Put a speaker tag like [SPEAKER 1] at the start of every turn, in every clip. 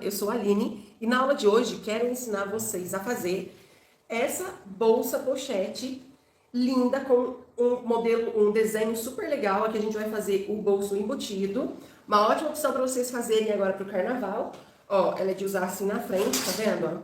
[SPEAKER 1] Eu sou a Aline e na aula de hoje quero ensinar vocês a fazer essa bolsa pochete linda com um modelo, um desenho super legal. Aqui a gente vai fazer o bolso embutido. Uma ótima opção para vocês fazerem agora para o carnaval. Ó, ela é de usar assim na frente, tá vendo? Ó?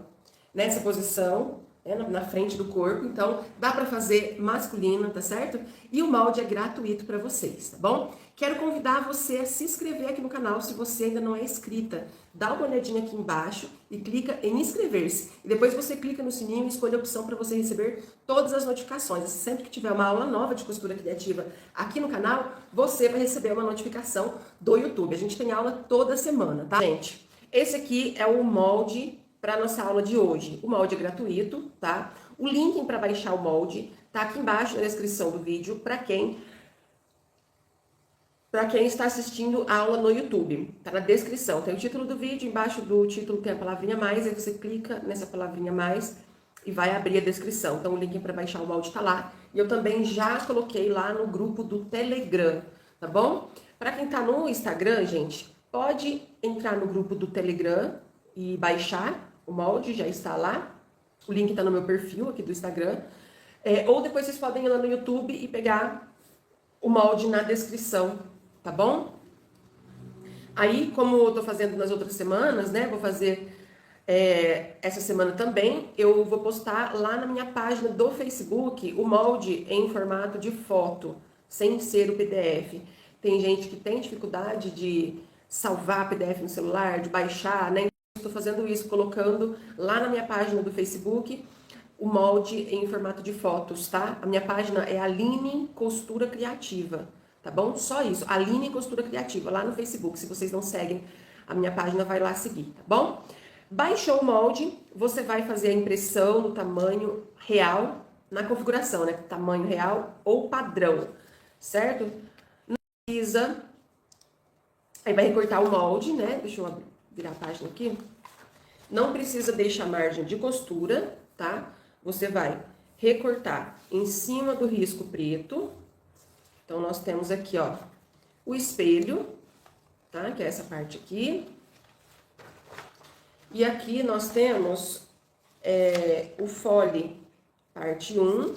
[SPEAKER 1] Nessa posição, né, na frente do corpo. Então, dá para fazer masculino, tá certo? E o molde é gratuito para vocês, tá bom? Quero convidar você a se inscrever aqui no canal se você ainda não é inscrita. Dá uma olhadinha aqui embaixo e clica em inscrever-se. E depois você clica no sininho e escolhe a opção para você receber todas as notificações. Sempre que tiver uma aula nova de costura criativa aqui no canal, você vai receber uma notificação do YouTube. A gente tem aula toda semana, tá, gente? Esse aqui é o molde para nossa aula de hoje. O molde é gratuito, tá? O link para baixar o molde tá aqui embaixo na descrição do vídeo para quem está assistindo a aula no YouTube. Tá na descrição, tem o título do vídeo, embaixo do título tem a palavrinha mais, aí você clica nessa palavrinha mais e vai abrir a descrição. Então o link para baixar o molde tá lá. E eu também já coloquei lá no grupo do Telegram, tá bom? Para quem tá no Instagram, gente, pode entrar no grupo do Telegram e baixar o molde, já está lá. O link tá no meu perfil aqui do Instagram. Ou depois vocês podem ir lá no YouTube e pegar o molde na descrição, tá bom? Aí, como eu tô fazendo nas outras semanas, né? Vou fazer essa semana também. Eu vou postar lá na minha página do Facebook o molde em formato de foto, sem ser o PDF. Tem gente que tem dificuldade de salvar PDF no celular, de baixar, né? Estou fazendo isso, colocando lá na minha página do Facebook o molde em formato de fotos, tá? A minha página é Aline Costura Criativa, tá bom? Só isso, Aline Costura Criativa, lá no Facebook. Se vocês não seguem a minha página, vai lá seguir, tá bom? Baixou o molde, você vai fazer a impressão no tamanho real, na configuração, né? Tamanho real ou padrão, certo? Não precisa... Aí vai recortar o molde, né? Deixa eu virar a página aqui. Não precisa deixar margem de costura, tá? Você vai recortar em cima do risco preto. Então, nós temos aqui, ó, o espelho, tá? Que é essa parte aqui. E aqui nós temos o fole parte 1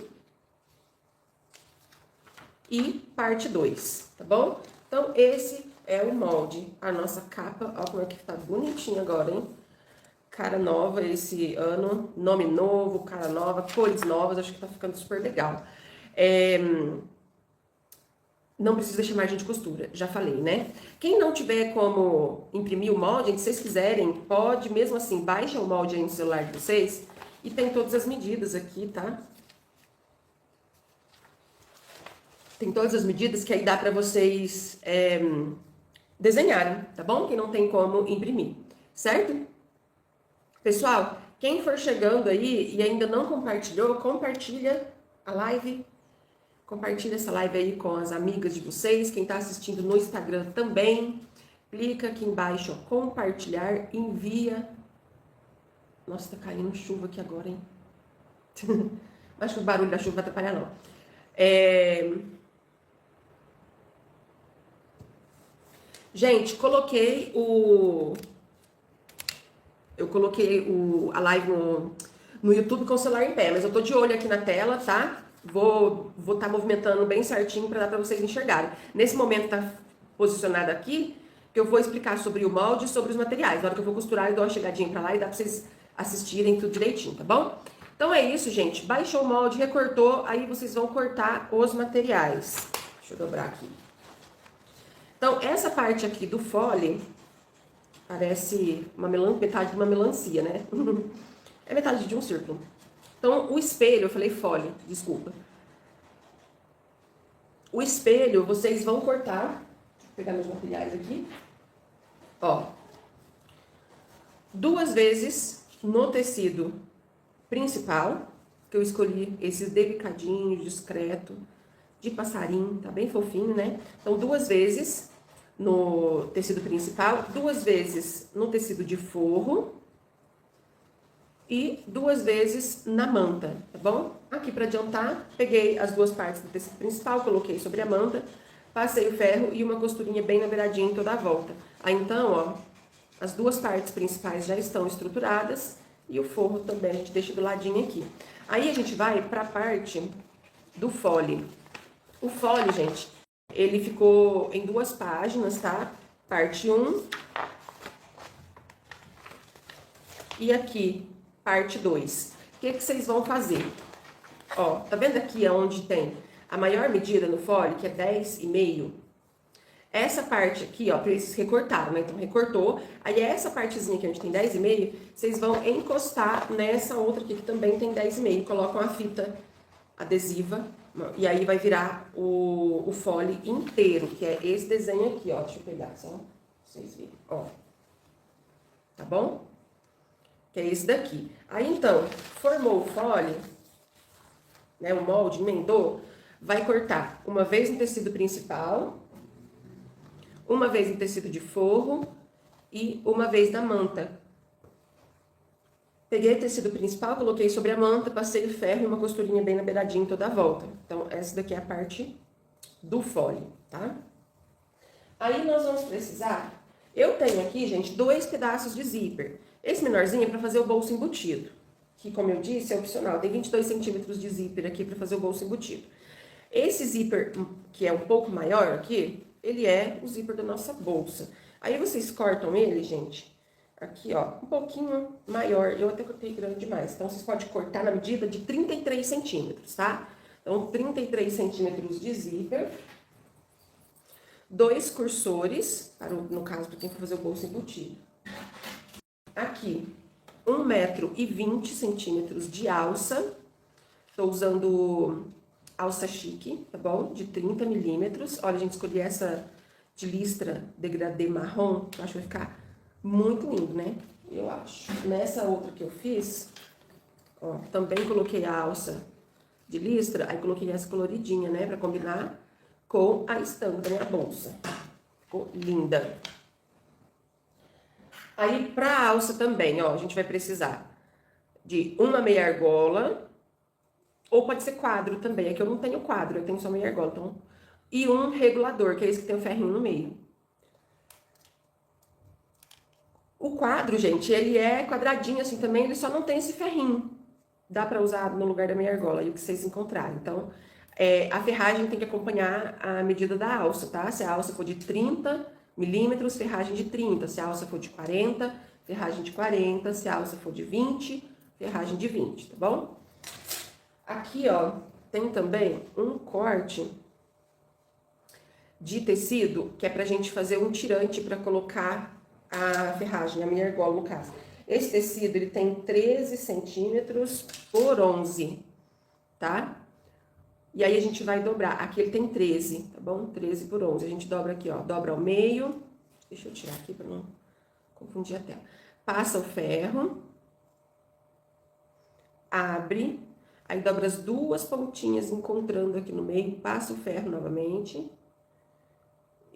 [SPEAKER 1] e parte 2, tá bom? Então, esse é o molde, a nossa capa. Ó como é que tá bonitinho agora, hein? Cara nova esse ano, nome novo, cara nova, cores novas, acho que tá ficando super legal. Não precisa deixar margem de costura, já falei, né? Quem não tiver como imprimir o molde, se vocês quiserem, pode mesmo assim, baixa o molde aí no celular de vocês e tem todas as medidas aqui, tá? Tem todas as medidas que aí dá pra vocês desenharem, tá bom? Quem não tem como imprimir, certo? Pessoal, quem for chegando aí e ainda não compartilhou, compartilha a live. Compartilha essa live aí com as amigas de vocês. Quem tá assistindo no Instagram também. Clica aqui embaixo, ó, compartilhar, envia. Nossa, tá caindo chuva aqui agora, hein? Acho que o barulho da chuva vai atrapalhar, não. Gente, eu coloquei a live no YouTube com o celular em pé, mas eu tô de olho aqui na tela, tá? Vou tá movimentando bem certinho para dar para vocês enxergarem. Nesse momento tá posicionado aqui, que eu vou explicar sobre o molde e sobre os materiais. Na hora que eu vou costurar, eu dou uma chegadinha para lá e dá para vocês assistirem tudo direitinho, tá bom? Então é isso, gente. Baixou o molde, recortou, aí vocês vão cortar os materiais. Deixa eu dobrar aqui. Então, essa parte aqui do fole parece metade de uma melancia, né? É metade de um círculo. Então, o espelho, eu falei fole, desculpa. O espelho, vocês vão cortar. Deixa eu pegar meus materiais aqui. Ó. 2 vezes no tecido principal, que eu escolhi esses delicadinhos, discreto, de passarinho, tá bem fofinho, né? Então, 2 vezes no tecido principal, 2 vezes no tecido de forro e 2 vezes na manta, tá bom? Aqui para adiantar, peguei as 2 partes do tecido principal, coloquei sobre a manta, passei o ferro e uma costurinha bem na beiradinha em toda a volta. Aí então, ó, As duas partes principais já estão estruturadas e o forro também a gente deixa do ladinho aqui. Aí a gente vai para a parte do fole. O fole, gente, ele ficou em 2 páginas, tá? Parte 1 e aqui, parte 2. O que vocês vão fazer? Ó, tá vendo aqui onde tem a maior medida no fole, que é 10,5? Essa parte aqui, ó, eles recortaram, né? Então, recortou. Aí, essa partezinha que a gente tem 10,5, vocês vão encostar nessa outra aqui, que também tem 10,5. Colocam a fita adesiva, e aí vai virar o fole inteiro, que é esse desenho aqui, ó. Deixa eu pegar só pra vocês verem, ó. Tá bom? Que é esse daqui. Aí, então, formou o fole, né? O molde, emendou, vai cortar uma vez no tecido principal, uma vez no tecido de forro e uma vez na manta. Peguei o tecido principal, coloquei sobre a manta, passei o ferro e uma costurinha bem na beiradinha toda a volta. Então, essa daqui é a parte do fole, tá? Aí, nós vamos precisar... Eu tenho aqui, gente, 2 pedaços de zíper. Esse menorzinho é para fazer o bolso embutido, que, como eu disse, é opcional. Tem 22 centímetros de zíper aqui para fazer o bolso embutido. Esse zíper, que é um pouco maior aqui, ele é o zíper da nossa bolsa. Aí vocês cortam ele, gente, aqui, ó, um pouquinho maior. Eu até cortei grande demais. Então, vocês podem cortar na medida de 33 centímetros, tá? Então, 33 centímetros de zíper. 2 cursores, no caso, para quem for fazer o bolso embutido. Aqui, 1,20 m de alça. Tô usando alça chique, tá bom? De 30 milímetros. Olha, a gente escolhi essa de listra degradê marrom, que eu acho que vai ficar muito lindo, né? Eu acho. Nessa outra que eu fiz, ó, também coloquei a alça de listra, aí coloquei essa coloridinha, né? Pra combinar com a estampa da minha bolsa. Ficou linda. Aí, pra alça também, ó, a gente vai precisar de uma meia argola, ou pode ser quadro também, é que eu não tenho quadro, eu tenho só meia argola, então... E um regulador, que é esse que tem o ferrinho no meio. O quadro, gente, ele é quadradinho assim também, ele só não tem esse ferrinho. Dá pra usar no lugar da meia argola, aí o que vocês encontrarem. Então, a ferragem tem que acompanhar a medida da alça, tá? Se a alça for de 30 milímetros, ferragem de 30. Se a alça for de 40, ferragem de 40. Se a alça for de 20, ferragem de 20, tá bom? Aqui, ó, tem também um corte de tecido, que é pra gente fazer um tirante pra colocar a ferragem, a minha argola no caso. Esse tecido, ele tem 13 centímetros por 11, tá? E aí, a gente vai dobrar. Aqui ele tem 13, tá bom? 13 por 11. A gente dobra aqui, ó. Dobra ao meio. Deixa eu tirar aqui pra não confundir a tela. Passa o ferro. Abre. Aí, dobra as 2 pontinhas encontrando aqui no meio. Passa o ferro novamente.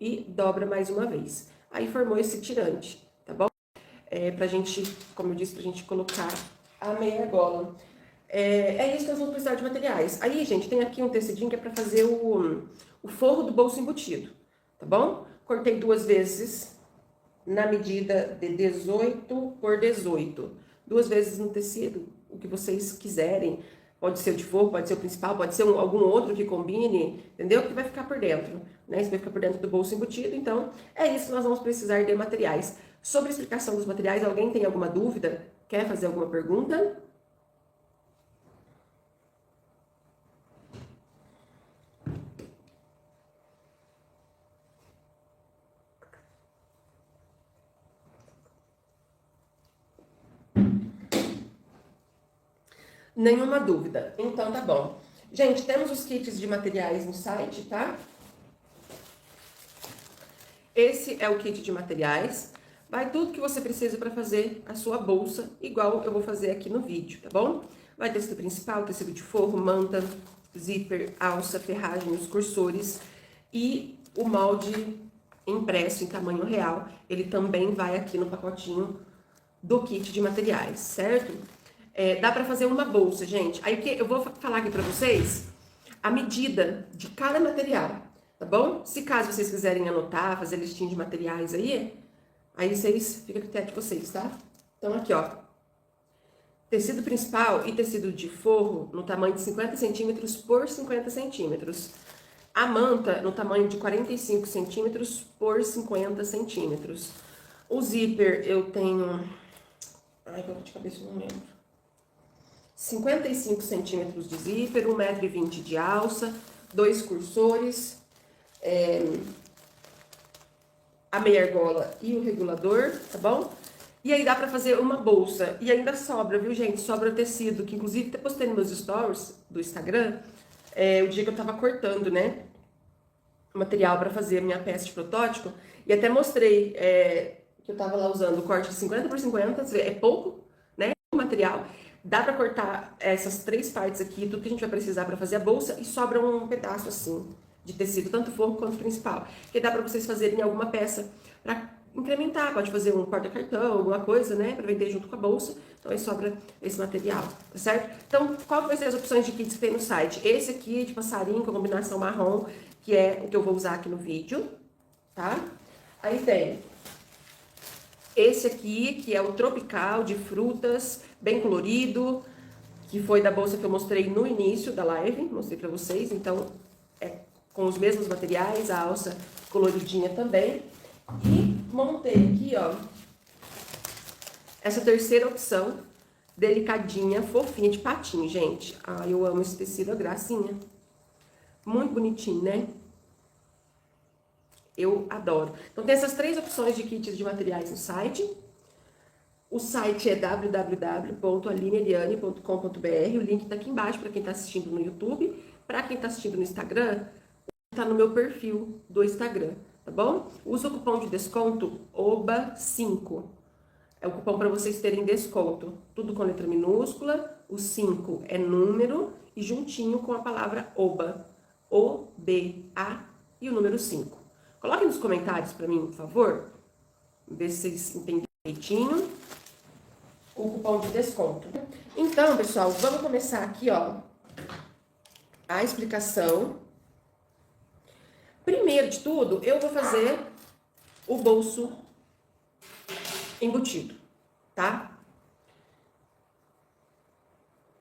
[SPEAKER 1] E dobra mais uma vez. Aí, formou esse tirante, tá bom? Pra gente, como eu disse, pra gente colocar a meia argola. É isso que nós vamos precisar de materiais. Aí, gente, tem aqui um tecidinho que é pra fazer o forro do bolso embutido, tá bom? Cortei 2 vezes na medida de 18 por 18. 2 vezes no tecido, o que vocês quiserem. Pode ser o de forro, pode ser o principal, pode ser algum outro que combine, entendeu? Que vai ficar por dentro, né? Isso vai ficar por dentro do bolso embutido. Então, é isso que nós vamos precisar de materiais. Sobre a explicação dos materiais, alguém tem alguma dúvida? Quer fazer alguma pergunta? Nenhuma dúvida. Então, tá bom. Gente, temos os kits de materiais no site, tá? Esse é o kit de materiais. Vai tudo que você precisa para fazer a sua bolsa, igual eu vou fazer aqui no vídeo, tá bom? Vai tecido principal, tecido de forro, manta, zíper, alça, ferragem, os cursores e o molde impresso em tamanho real. Ele também vai aqui no pacotinho do kit de materiais, certo? Dá pra fazer uma bolsa, gente. Aí eu vou falar aqui pra vocês a medida de cada material, tá bom? Se caso vocês quiserem anotar, fazer listinha de materiais aí, Aí vocês, fica a critério de vocês, tá? Então aqui, ó, tecido principal e tecido de forro no tamanho de 50 centímetros por 50 centímetros. A manta no tamanho de 45 centímetros por 50 centímetros. O zíper eu tenho... Ai, que de cabeça eu não lembro. 55 centímetros de zíper, 1,20 m de alça, 2 cursores, a meia argola e o regulador, tá bom? E aí dá pra fazer uma bolsa. E ainda sobra, viu, gente? Sobra tecido, que inclusive até postei nos meus stories do Instagram, o dia que eu tava cortando, né? Material pra fazer a minha peça de protótipo. E até mostrei que eu tava lá usando o corte de 50 por 50, é pouco, né? O material. Dá pra cortar essas 3 partes aqui, tudo que a gente vai precisar pra fazer a bolsa, e sobra um pedaço assim de tecido, tanto forro quanto principal. Que dá pra vocês fazerem alguma peça pra incrementar, pode fazer um porta-cartão, alguma coisa, né, pra vender junto com a bolsa. Então aí sobra esse material, tá certo? Então, qual vai ser as opções de kits que tem no site? Esse aqui de passarinho com a combinação marrom, que é o que eu vou usar aqui no vídeo, tá? Aí tem esse aqui, que é o tropical de frutas, bem colorido, que foi da bolsa que eu mostrei no início da live, mostrei pra vocês. Então, é com os mesmos materiais, a alça coloridinha também. E montei aqui, ó, essa terceira opção, delicadinha, fofinha, de patinho, gente. Ah, eu amo esse tecido, a gracinha. Muito bonitinho, né? Eu adoro. Então, tem essas 3 opções de kits de materiais no site. O site é www.alineliane.com.br. O link tá aqui embaixo para quem está assistindo no YouTube. Para quem está assistindo no Instagram, tá no meu perfil do Instagram, tá bom? Usa o cupom de desconto OBA5. É o cupom para vocês terem desconto. Tudo com letra minúscula. O 5 é número e juntinho com a palavra OBA. O-B-A e o número 5. Coloquem nos comentários para mim, por favor. Ver se vocês entendem direitinho o cupom de desconto. Então, pessoal, vamos começar aqui, ó, a explicação. Primeiro de tudo, eu vou fazer o bolso embutido, tá?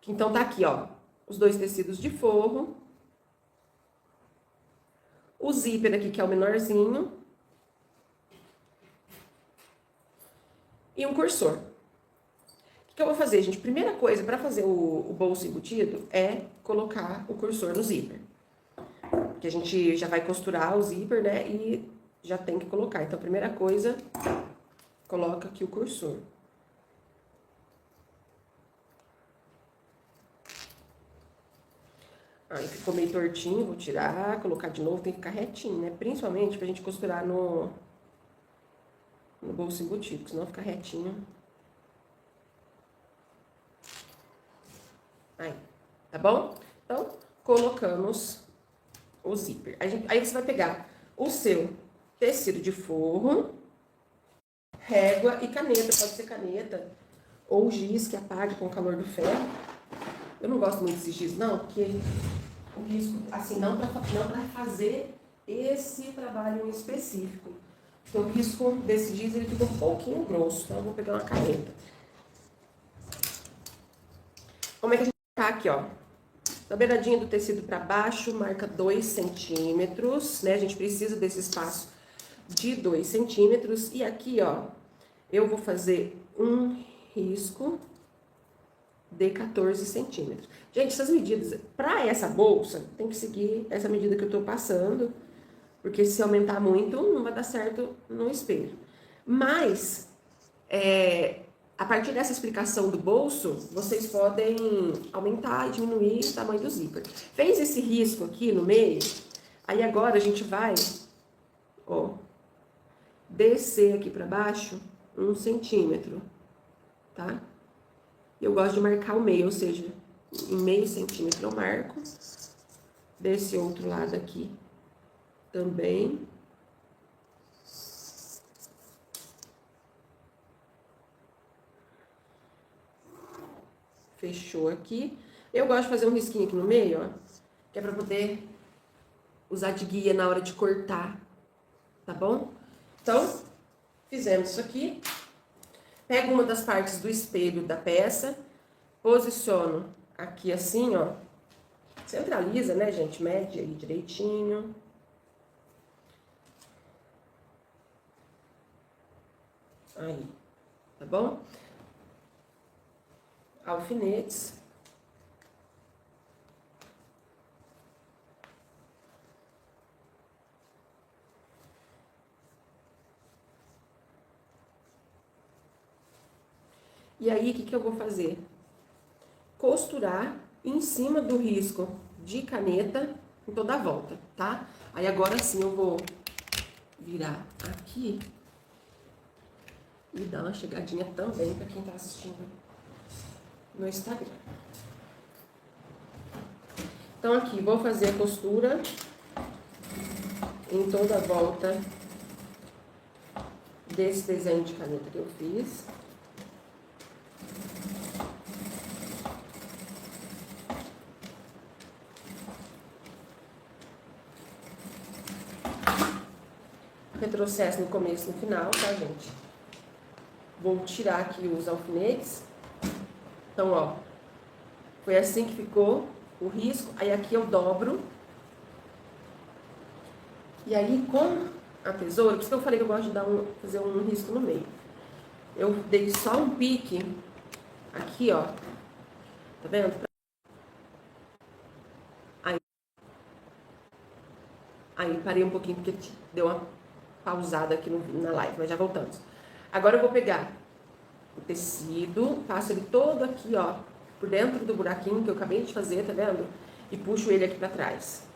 [SPEAKER 1] Então, tá aqui, ó, os 2 tecidos de forro, o zíper aqui, que é o menorzinho, e um cursor. O que eu vou fazer, gente? Primeira coisa, para fazer o bolso embutido, é colocar o cursor no zíper. Porque a gente já vai costurar o zíper, né? E já tem que colocar. Então, a primeira coisa, coloca aqui o cursor. Aí ficou meio tortinho, vou tirar, colocar de novo, tem que ficar retinho, né? Principalmente pra gente costurar no bolso embutido, porque senão fica retinho. Aí, tá bom? Então, colocamos o zíper. Aí você vai pegar o seu tecido de forro, régua e caneta. Pode ser caneta ou giz que apague com o calor do ferro. Eu não gosto muito desse giz, não, porque o risco, assim, não para fazer esse trabalho em específico. Então, o risco desse giz, ele fica um pouquinho grosso, então eu vou pegar uma caneta. Como é que a gente vai colocar aqui, ó? Da beiradinha do tecido para baixo, marca 2 centímetros, né? A gente precisa desse espaço de 2 centímetros. E aqui, ó, eu vou fazer um risco de 14 centímetros. Gente, essas medidas, para essa bolsa, tem que seguir essa medida que eu tô passando, porque se aumentar muito, não vai dar certo no espelho. Mas, a partir dessa explicação do bolso, vocês podem aumentar e diminuir o tamanho do zíper. Fez esse risco aqui no meio, aí agora a gente vai, ó, descer aqui para baixo 1 centímetro, tá? Eu gosto de marcar o meio, ou seja, em meio centímetro eu marco. Desse outro lado aqui também. Fechou aqui. Eu gosto de fazer um risquinho aqui no meio, ó, que é pra poder usar de guia na hora de cortar, tá bom? Então, Fizemos isso aqui. Pego uma das partes do espelho da peça, posiciono aqui assim, ó. Centraliza, né, gente? Mede aí direitinho. Aí, tá bom? Alfinetes. E aí, o que que eu vou fazer? Costurar em cima do risco de caneta em toda a volta, tá? Aí agora sim eu vou virar aqui e dar uma chegadinha também para quem tá assistindo no Instagram. Então aqui, vou fazer a costura em toda a volta desse desenho de caneta que eu fiz. Retrocesso no começo e no final, tá, gente? Vou tirar aqui os alfinetes. Então, ó, foi assim que ficou o risco. Aí aqui eu dobro. E aí, com a tesoura, por isso que eu falei que eu gosto de fazer um risco no meio. Eu dei só um pique aqui, ó. Tá vendo? Aí parei um pouquinho porque deu uma pausada aqui na live, mas já voltamos. Agora eu vou pegar o tecido, passo ele todo aqui, ó, por dentro do buraquinho que eu acabei de fazer, tá vendo? E puxo ele aqui pra trás.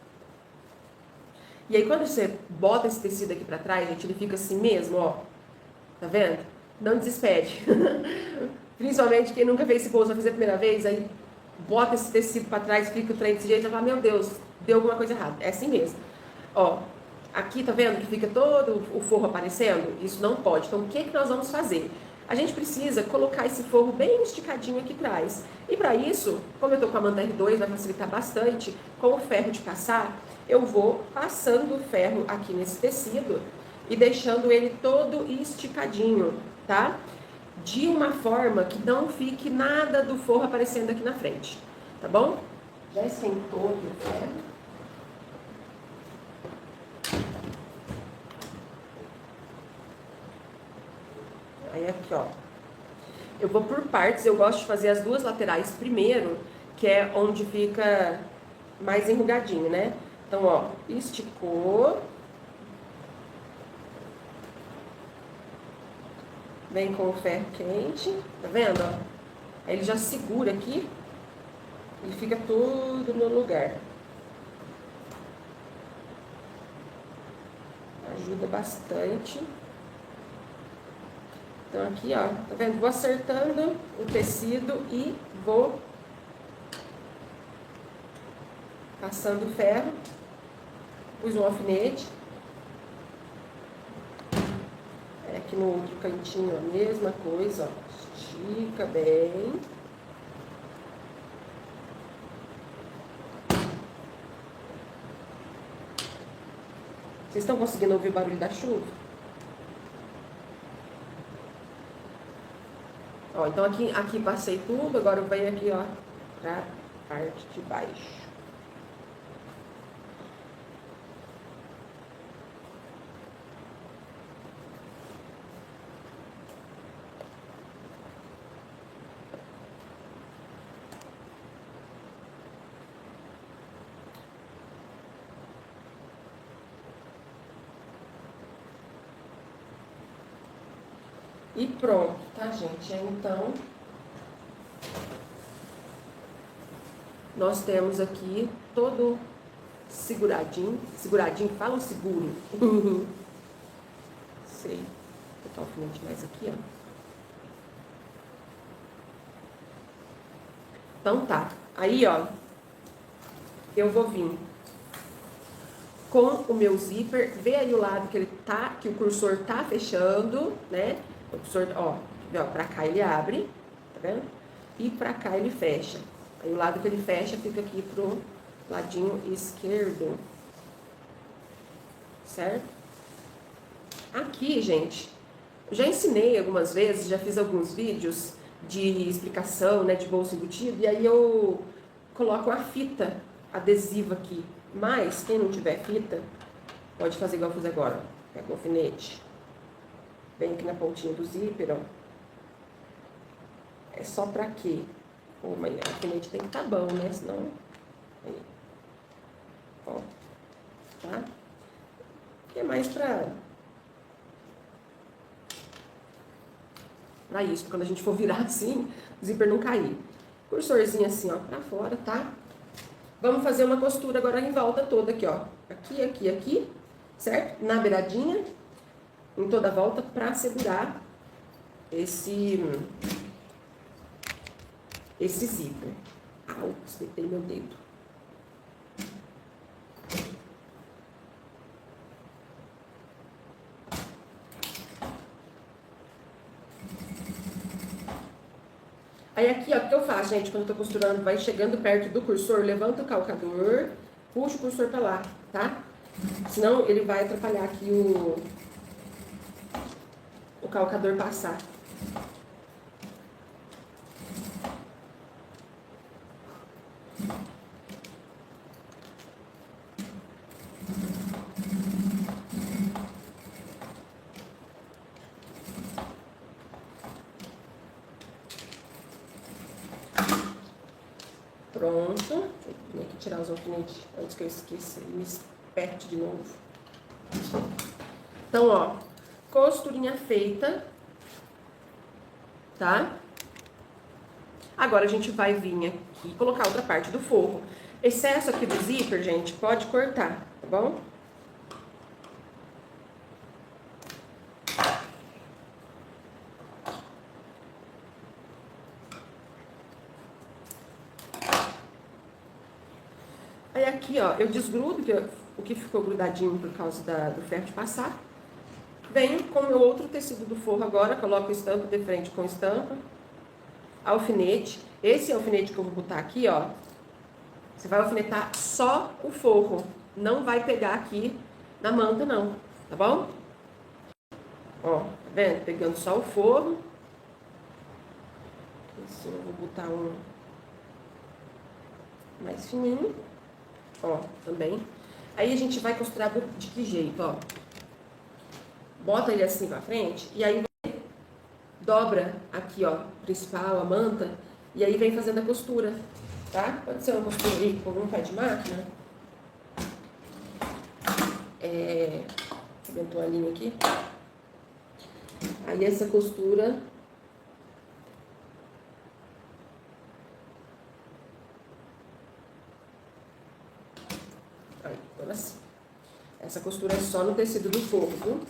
[SPEAKER 1] E aí quando você bota esse tecido aqui pra trás, gente, ele fica assim mesmo, ó. Tá vendo? Não desespere. Principalmente quem nunca fez esse bolso, vai fazer a primeira vez, aí bota esse tecido pra trás, fica o trem desse jeito, e fala, meu Deus, deu alguma coisa errada. É assim mesmo. Ó, aqui tá vendo que fica todo o forro aparecendo? Isso não pode. Então, o que nós vamos fazer? A gente precisa colocar esse forro bem esticadinho aqui atrás. E para isso, como eu tô com a manta R2, vai facilitar bastante, com o ferro de passar, eu vou passando o ferro aqui nesse tecido e deixando ele todo esticadinho, tá? De uma forma que não fique nada do forro aparecendo aqui na frente, tá bom? Já esquentou aqui o ferro. Aí aqui, ó, eu vou por partes, eu gosto de fazer as duas laterais primeiro, que é onde fica mais enrugadinho, né? Então, ó, esticou. Vem com o ferro quente, tá vendo, ó? Aí ele já segura aqui e fica tudo no lugar. Ajuda bastante. Então aqui, ó, tá vendo? Vou acertando o tecido e vou passando ferro. Pus um alfinete. Aqui no outro cantinho a mesma coisa, ó. Estica bem. Vocês estão conseguindo ouvir o barulho da chuva? Ó, então aqui passei tudo, agora eu venho aqui, ó, pra parte de baixo. E pronto, tá, gente? Então, nós temos aqui todo seguradinho. Seguradinho, fala um seguro. Sei. Vou botar o alfinete mais aqui, ó. Então tá. Aí, ó, eu vou vir com o meu zíper, ver aí o lado que ele tá, que o cursor tá fechando, né? O cursor, ó, pra cá ele abre, tá vendo? E pra cá ele fecha. Aí o lado que ele fecha fica aqui pro ladinho esquerdo. Certo? Aqui, gente, Já ensinei algumas vezes, já fiz alguns vídeos de explicação, né, de bolso embutido, e aí eu coloco a fita adesiva aqui. Mas, quem não tiver fita, pode fazer igual eu fiz agora. Pega o alfinete, vem aqui na pontinha do zíper, ó. É só pra quê? Pô, mas o alfinete tem que estar bom, né? Senão... Aí. Ó. Tá? Que é mais pra isso, quando a gente for virar assim, o zíper não cair. Cursorzinho assim, ó, pra fora, tá? Vamos fazer uma costura agora em volta toda aqui, ó. Aqui, aqui, aqui, certo? Na beiradinha, em toda a volta, pra segurar esse zíper. Au, espetei meu dedo. Aí aqui, ó, o que eu faço, gente, quando eu tô costurando, vai chegando perto do cursor, levanta o calcador, puxa o cursor pra lá, tá? Senão ele vai atrapalhar aqui o calcador passar. Pronto. Deixa eu vir aqui tirar os alfinetes antes que eu esqueça e me esperte de novo. Então, ó, costurinha feita, tá? Agora a gente vai vir aqui e colocar outra parte do forro. Excesso aqui do zíper, gente, pode cortar, tá bom? Aí aqui, ó, eu desgrudo o que ficou grudadinho por causa do ferro de passar. Venho com o meu outro tecido do forro agora, coloco estampa de frente com estampa. Alfinete. Esse alfinete que eu vou botar aqui, ó, você vai alfinetar só o forro. Não vai pegar aqui na manta, não, tá bom? Ó, tá vendo? Pegando só o forro. Assim, eu vou botar um mais fininho. Ó, também. Aí a gente vai costurar de que jeito, ó. Bota ele assim pra frente e aí dobra aqui, ó, principal, a manta, e aí vem fazendo a costura, tá? Pode ser uma costura aí com um pé de máquina. Inventou a linha aqui. Aí essa costura... Aí, agora sim. Essa costura é só no tecido do forro, viu?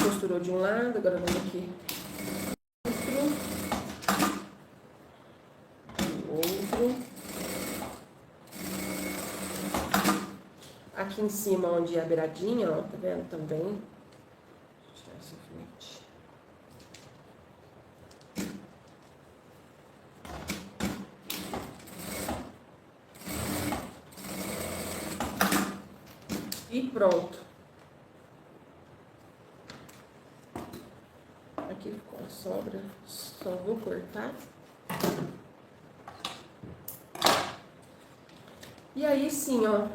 [SPEAKER 1] Costurou de um lado, agora vamos aqui. Outro. Aqui em cima, onde é a beiradinha, ó, tá vendo também? Deixa eu tirar esse alfinete. E pronto. Aqui ficou a sobra, só vou cortar. E aí sim, ó.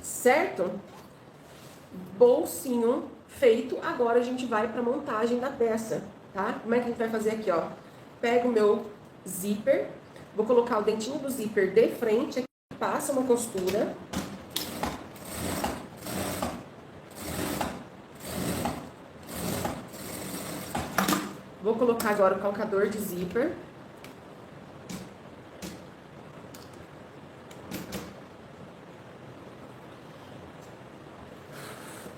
[SPEAKER 1] Certo? Bolsinho feito. Agora a gente vai pra montagem da peça, tá? Como é que a gente vai fazer aqui, ó? Pego o meu zíper, vou colocar o dentinho do zíper de frente, aqui, passa uma costura. Vou colocar agora o calcador de zíper.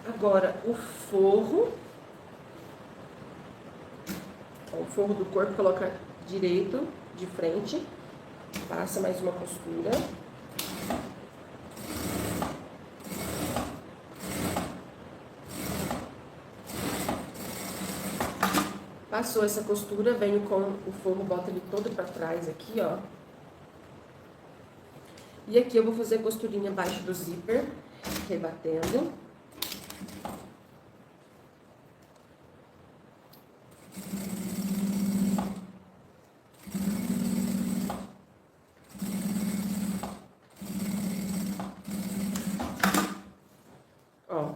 [SPEAKER 1] Agora o forro. O forro do corpo, coloca direito, de frente. Passa mais uma costura. Passou essa costura, venho com o forro, boto ele todo pra trás aqui, ó. E aqui eu vou fazer a costurinha abaixo do zíper, rebatendo. Ó,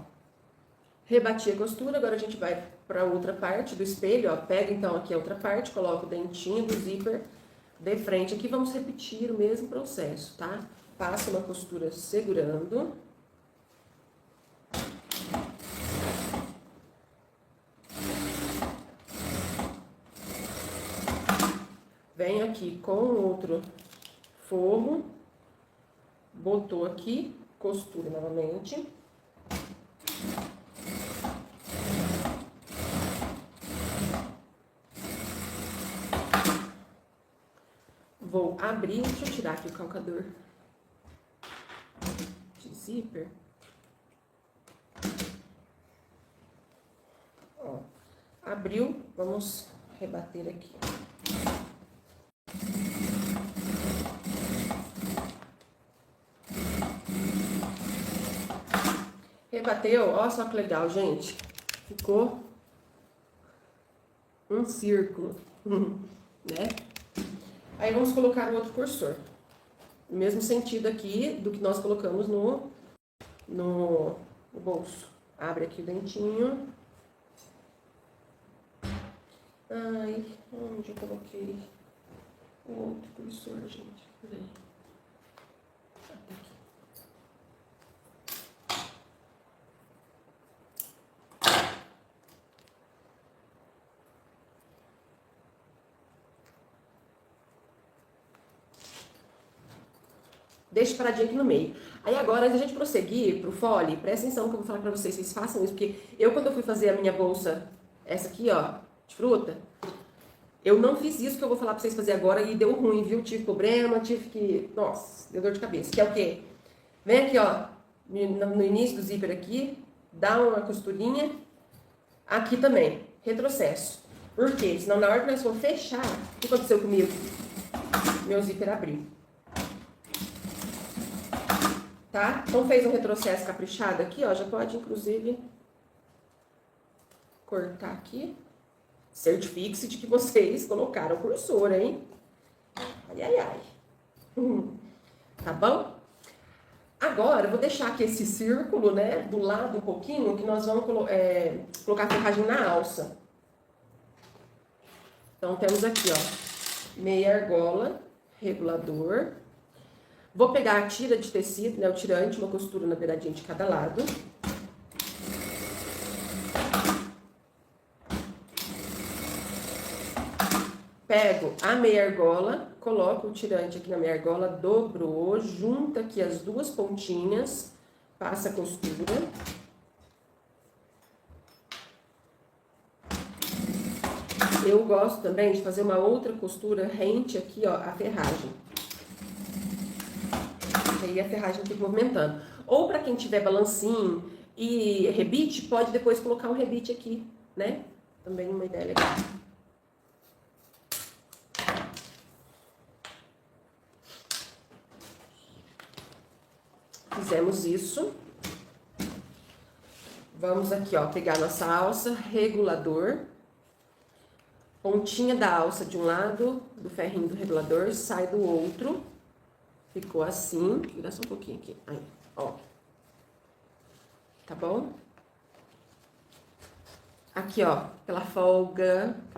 [SPEAKER 1] rebati a costura, agora a gente vai para outra parte do espelho, ó. Pega então aqui a outra parte, coloca o dentinho do zíper de frente. Aqui vamos repetir o mesmo processo, tá? Passa uma costura segurando. Vem aqui com outro forro, botou aqui, costura novamente. Vou abrir, deixa eu tirar aqui o calcador de zíper. Ó, abriu, vamos rebater aqui. Rebateu, ó só que legal, gente. Ficou um círculo, né? Aí vamos colocar o outro cursor. No mesmo sentido aqui do que nós colocamos no bolso. Abre aqui o dentinho. Ai, onde eu coloquei o outro cursor, gente? Peraí. Tá aqui. Deixa paradinho aqui no meio. Aí agora, antes de a gente prosseguir pro fole, presta atenção que eu vou falar pra vocês, vocês façam isso, porque eu quando eu fui fazer a minha bolsa, essa aqui, ó, de fruta, eu não fiz isso que eu vou falar pra vocês fazer agora e deu ruim, viu? Tive problema, tive que... Nossa, deu dor de cabeça. Que é o quê? Vem aqui, ó, no início do zíper aqui, dá uma costurinha, aqui também, retrocesso. Por quê? Senão na hora que nós for fechar, o que aconteceu comigo? Meu zíper abriu. Tá? Então fez um retrocesso caprichado aqui, ó, já pode inclusive cortar aqui. Certifique-se de que vocês colocaram o cursor, hein? Ai, ai, ai. Tá bom? Agora, eu vou deixar aqui esse círculo, né, do lado um pouquinho, que nós vamos colocar a ferragem na alça. Então, temos aqui, ó, meia argola, regulador. Vou pegar a tira de tecido, né, o tirante, uma costura na beiradinha de cada lado. Pego a meia argola, coloco o tirante aqui na meia argola, dobrou, junta aqui as duas pontinhas, passa a costura. Eu gosto também de fazer uma outra costura rente aqui, ó, a ferragem. Aí a ferragem fica movimentando. Ou para quem tiver balancinho e rebite, pode depois colocar um rebite aqui, né? Também uma ideia legal. Fizemos isso. Vamos aqui, ó, pegar nossa alça, regulador. Pontinha da alça de um lado, do ferrinho do regulador, sai do outro. Ficou assim. Vira só um pouquinho aqui. Aí, ó. Tá bom? Aqui, ó, aquela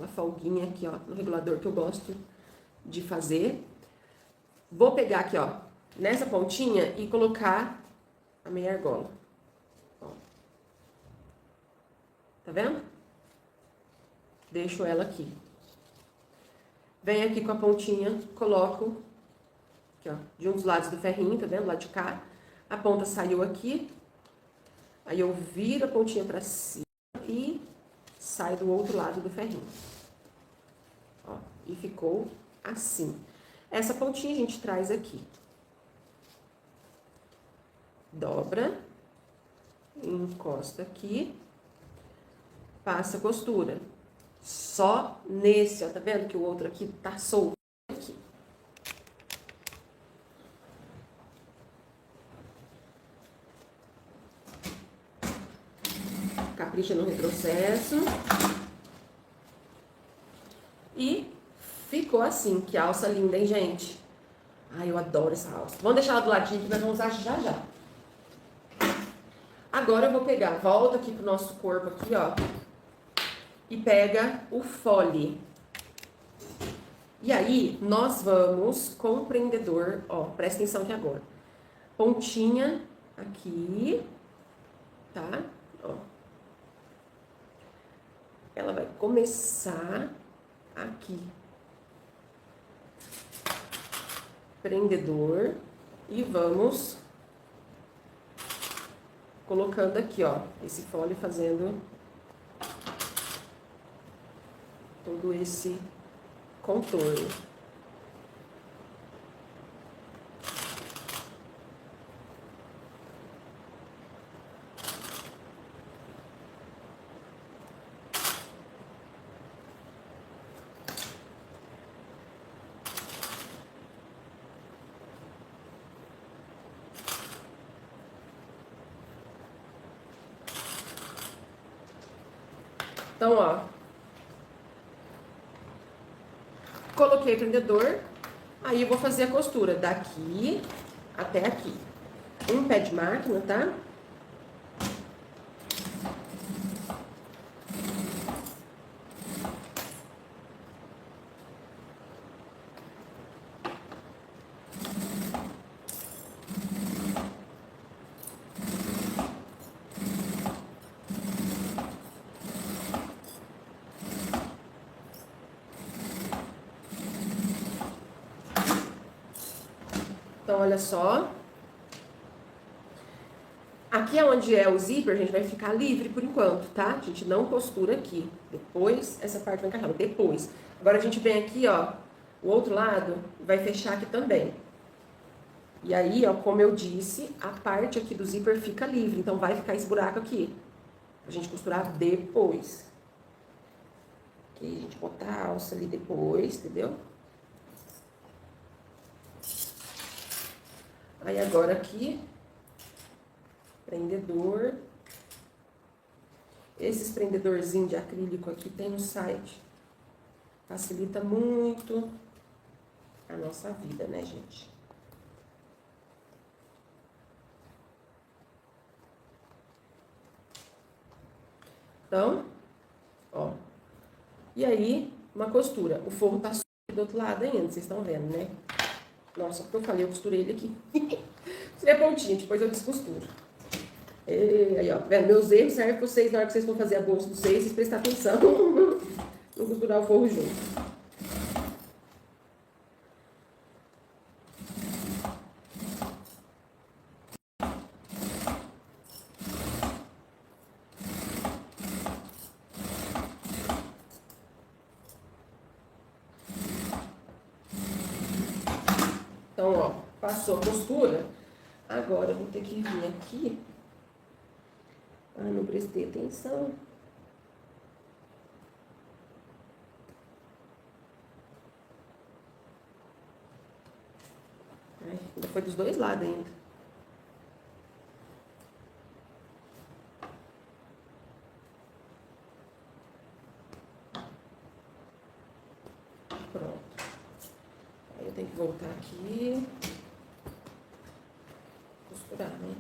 [SPEAKER 1] folguinha aqui, ó, no regulador que eu gosto de fazer. Vou pegar aqui, ó, nessa pontinha e colocar a meia argola. Ó. Tá vendo? Deixo ela aqui. Venho aqui com a pontinha, coloco aqui, ó, de um dos lados do ferrinho, tá vendo? Lá de cá. A ponta saiu aqui. Aí eu viro a pontinha pra cima e saio do outro lado do ferrinho. Ó, e ficou assim. Essa pontinha a gente traz aqui. Dobra. Encosta aqui. Passa a costura. Só nesse, ó, tá vendo que o outro aqui tá solto aqui. capricha no retrocesso. E ficou assim, que alça linda, hein, gente? Ai, eu adoro essa alça. Vamos deixar ela do ladinho que nós vamos usar já já. Agora eu vou pegar, volta aqui pro nosso corpo aqui, ó. E pega o fole. E aí, nós vamos com o prendedor, ó, presta atenção aqui agora. Pontinha aqui, tá? Ó. Ela vai começar aqui. Prendedor. E vamos colocando aqui, ó, esse fole fazendo todo esse contorno. Então, ó, coloquei o prendedor, aí eu vou fazer a costura daqui até aqui. Um pé de máquina, tá? Então, olha só. Aqui é onde é o zíper, a gente vai ficar livre por enquanto, tá? A gente não costura aqui. Depois, essa parte vai encaixar. Depois. Agora, a gente vem aqui, ó, o outro lado, vai fechar aqui também. E aí, ó, como eu disse, a parte aqui do zíper fica livre. Então, vai ficar esse buraco aqui. Pra gente costurar depois. Aqui, a gente botar a alça ali depois, entendeu? Aí, agora aqui, prendedor. Esses prendedorzinhos de acrílico aqui tem no site. Facilita muito a nossa vida, né, gente? Então, ó. E aí, uma costura. O forro tá do outro lado ainda, vocês estão vendo, né? Nossa, porque eu falei, eu costurei ele aqui. Costurei a pontinha, depois eu descosturo. E aí, ó, vendo? Meus erros servem pra vocês, na hora que vocês vão fazer a bolsa de vocês prestar atenção. Não costurar o forro junto. Então, ó, passou a costura. Agora eu vou ter que vir aqui. Ah, não prestei atenção. Ai, ainda foi dos dois lados ainda. Pronto. Aí eu tenho que voltar aqui. Costurar, né?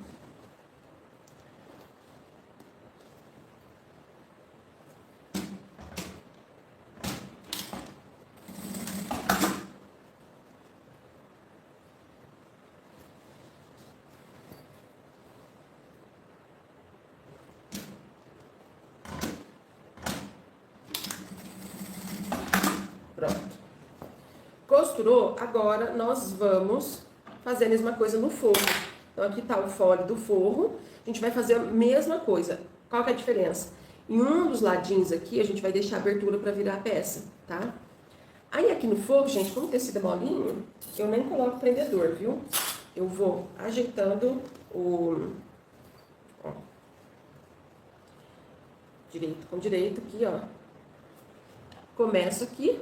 [SPEAKER 1] Pronto. Costurou, agora nós vamos fazer a mesma coisa no forro. Então, aqui tá o fole do forro. A gente vai fazer a mesma coisa. Qual que é a diferença? Em um dos ladinhos aqui, a gente vai deixar abertura pra virar a peça, tá? Aí, aqui no forro, gente, como o tecido é molinho, eu nem coloco prendedor, viu? Eu vou ajeitando o... Ó, direito com direito aqui, ó. Começo aqui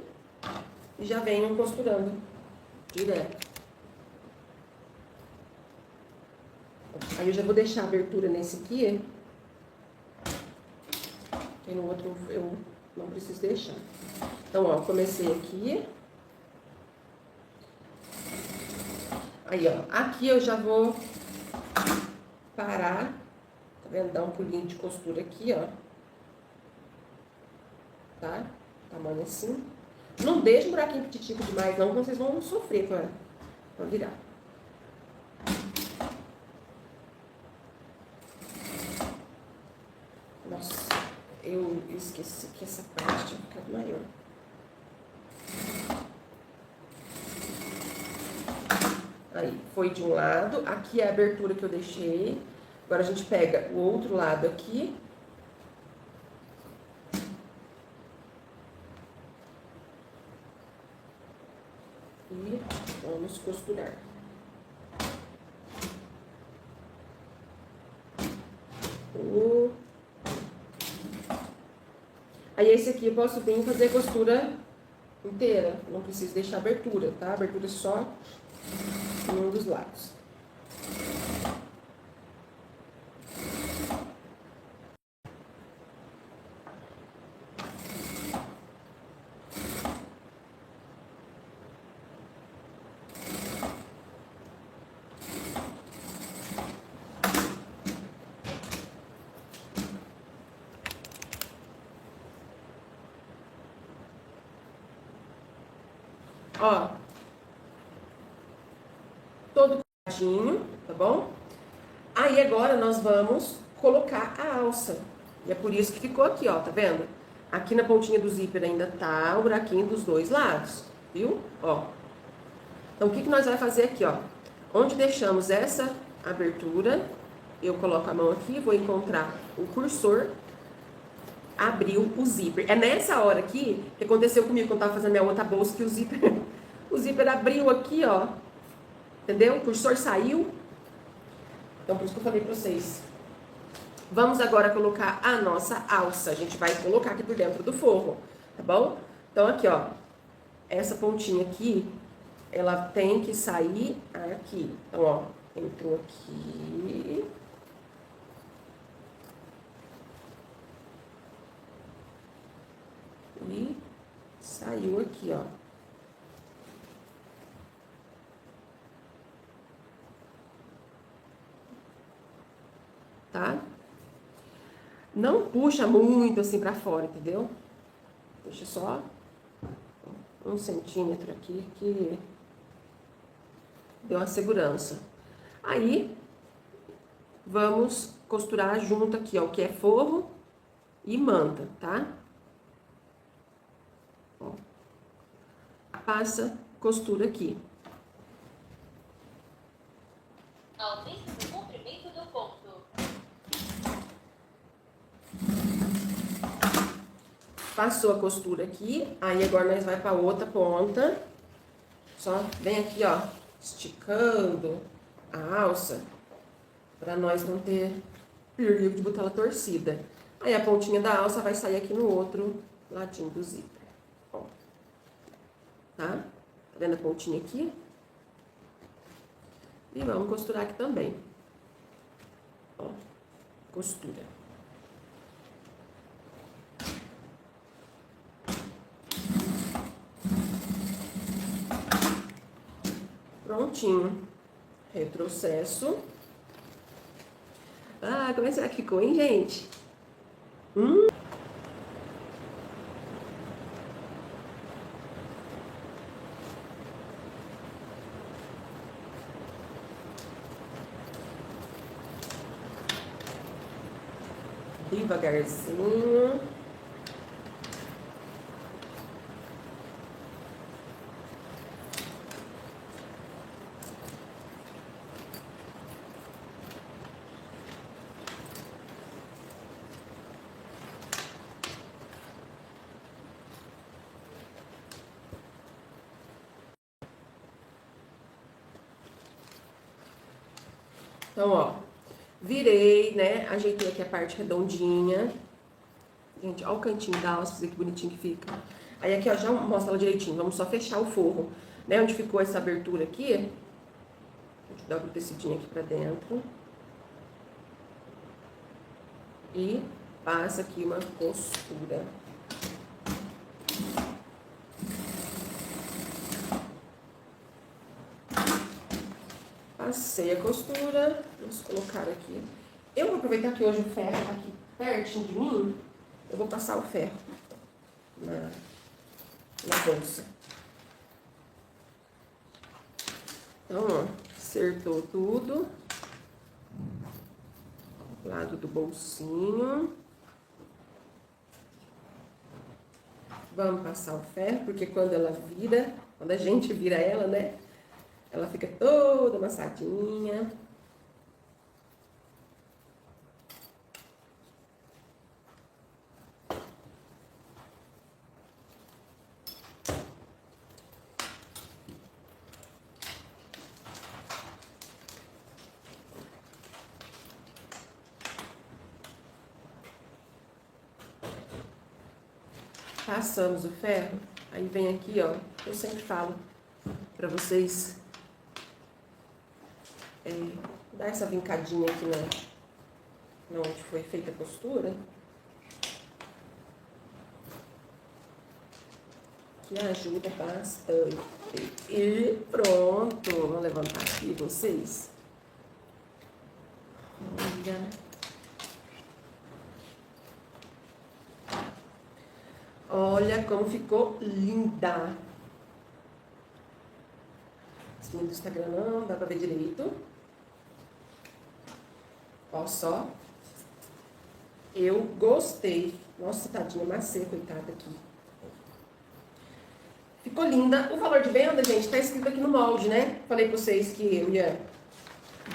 [SPEAKER 1] e já venho costurando direto. Aí eu já vou deixar a abertura nesse aqui. porque no outro eu não preciso deixar. Então, ó, comecei aqui. Aí, ó, aqui eu já vou parar, tá vendo? Dar um pulinho de costura aqui, ó. Tá? Tamanho assim. Não deixa um buraquinho petitico demais, não, porque vocês vão sofrer pra virar. Nossa, eu esqueci que essa parte tinha ficado maior. Aí, foi de um lado, aqui é a abertura que eu deixei. Agora a gente pega o outro lado aqui. E vamos costurar. Aí esse aqui eu posso bem fazer a costura inteira, não preciso deixar abertura, tá? Abertura só em um dos lados. Ó, todo coladinho, tá bom? Aí agora nós vamos colocar a alça. E é por isso que ficou aqui, ó, tá vendo? Aqui na pontinha do zíper ainda tá o buraquinho dos dois lados, viu? Ó. Então, o que nós vamos fazer aqui, ó? Onde deixamos essa abertura, eu coloco a mão aqui, vou encontrar o cursor, abriu o zíper. É nessa hora aqui que aconteceu comigo quando eu tava fazendo minha outra bolsa, que o zíper abriu aqui, ó. Entendeu? O cursor saiu. Então, por isso que eu falei pra vocês. Vamos agora colocar a nossa alça. A gente vai colocar aqui por dentro do forro, tá bom? Então, aqui, ó. Essa pontinha aqui, ela tem que sair aqui. Então, ó, entrou aqui. E saiu aqui, ó. Tá? Não puxa muito assim pra fora, entendeu? Puxa só 1 centímetro aqui, que deu uma segurança. Aí, vamos costurar junto aqui, ó, o que é forro e manta, tá? Ó. Passa costura aqui.
[SPEAKER 2] Aumente o comprimento do ponto.
[SPEAKER 1] Passou a costura aqui, aí agora nós vai pra outra ponta. Só vem aqui, ó, esticando a alça, pra nós não ter perigo de botar ela torcida. Aí a pontinha da alça vai sair aqui no outro ladinho do zíper, ó. Tá? Tá vendo a pontinha aqui? E vamos costurar aqui também. Ó, costura. Prontinho. Retrocesso. Ah, como é que será que ficou, hein, gente? Devagarzinho. Então, ó, virei, né? Ajeitei aqui a parte redondinha. Gente, ó o cantinho da alça, que bonitinho que fica. Aí aqui, ó, já mostra ela direitinho. Vamos só fechar o forro, né? Onde ficou essa abertura aqui. Deixa eu dar uma tecidinha aqui pra dentro. E passa aqui uma costura. Passei a costura, vamos colocar aqui. Eu vou aproveitar que hoje o ferro está aqui pertinho de mim, eu vou passar o ferro na bolsa. Então, ó, acertou tudo. Lado do bolsinho. Vamos passar o ferro, porque quando ela vira, quando a gente vira ela, né? Ela fica toda amassadinha. Passamos o ferro, aí vem aqui, ó, eu sempre falo pra vocês dar essa vincadinha aqui na onde foi feita a costura, que ajuda bastante. E pronto, vou levantar aqui vocês. Olha como ficou linda. Esse do Instagram não dá pra ver direito. Ó só. Eu gostei. Nossa, tadinha, macê, coitada aqui. Ficou linda. O valor de venda, gente, tá escrito aqui no molde, né? Falei pra vocês que eu ia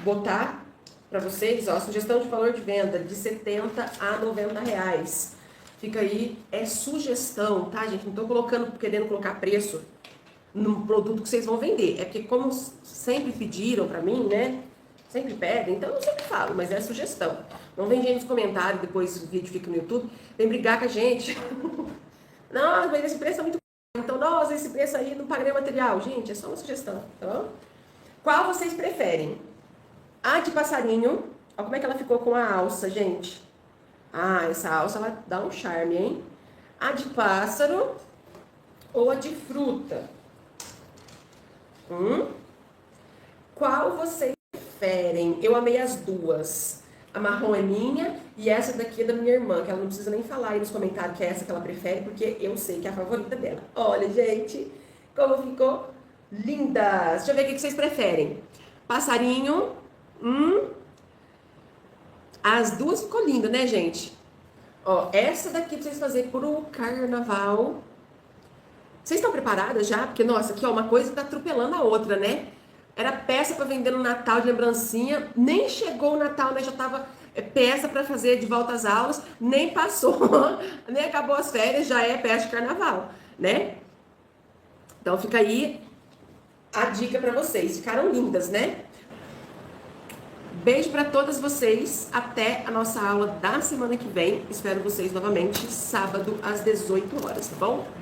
[SPEAKER 1] botar pra vocês, ó, sugestão de valor de venda de R$70 a R$90. Fica aí, é sugestão, tá, gente? Não tô querendo colocar preço no produto que vocês vão vender. É porque como sempre pediram pra mim, né? Sempre pedem, então eu sempre falo, mas é sugestão. Não vem gente nos comentários, depois o vídeo fica no YouTube, vem brigar com a gente. Nossa, mas esse preço é muito caro. Então, nossa, esse preço aí não paguei material. Gente, é só uma sugestão, tá bom? Qual vocês preferem? A de passarinho, olha como é que ela ficou com a alça, gente. Ah, essa alça, ela dá um charme, hein? A de pássaro ou a de fruta? Qual vocês preferem? Eu amei as duas. A marrom é minha e essa daqui é da minha irmã, que ela não precisa nem falar aí nos comentários que é essa que ela prefere, porque eu sei que é a favorita dela. Olha, gente, como ficou lindas. Deixa eu ver o que vocês preferem. Passarinho, As duas ficou linda, né, gente? Ó, essa daqui pra vocês fazerem pro carnaval. Vocês estão preparadas já? Porque, nossa, aqui, ó, uma coisa tá atropelando a outra, né? Era peça pra vender no Natal de lembrancinha, nem chegou o Natal, né? Já tava peça pra fazer de volta às aulas, nem passou, nem acabou as férias, já é peça de carnaval, né? Então fica aí a dica pra vocês. Ficaram lindas, né? Beijo para todas vocês. Até a nossa aula da semana que vem. Espero vocês novamente sábado às 18 horas, tá bom?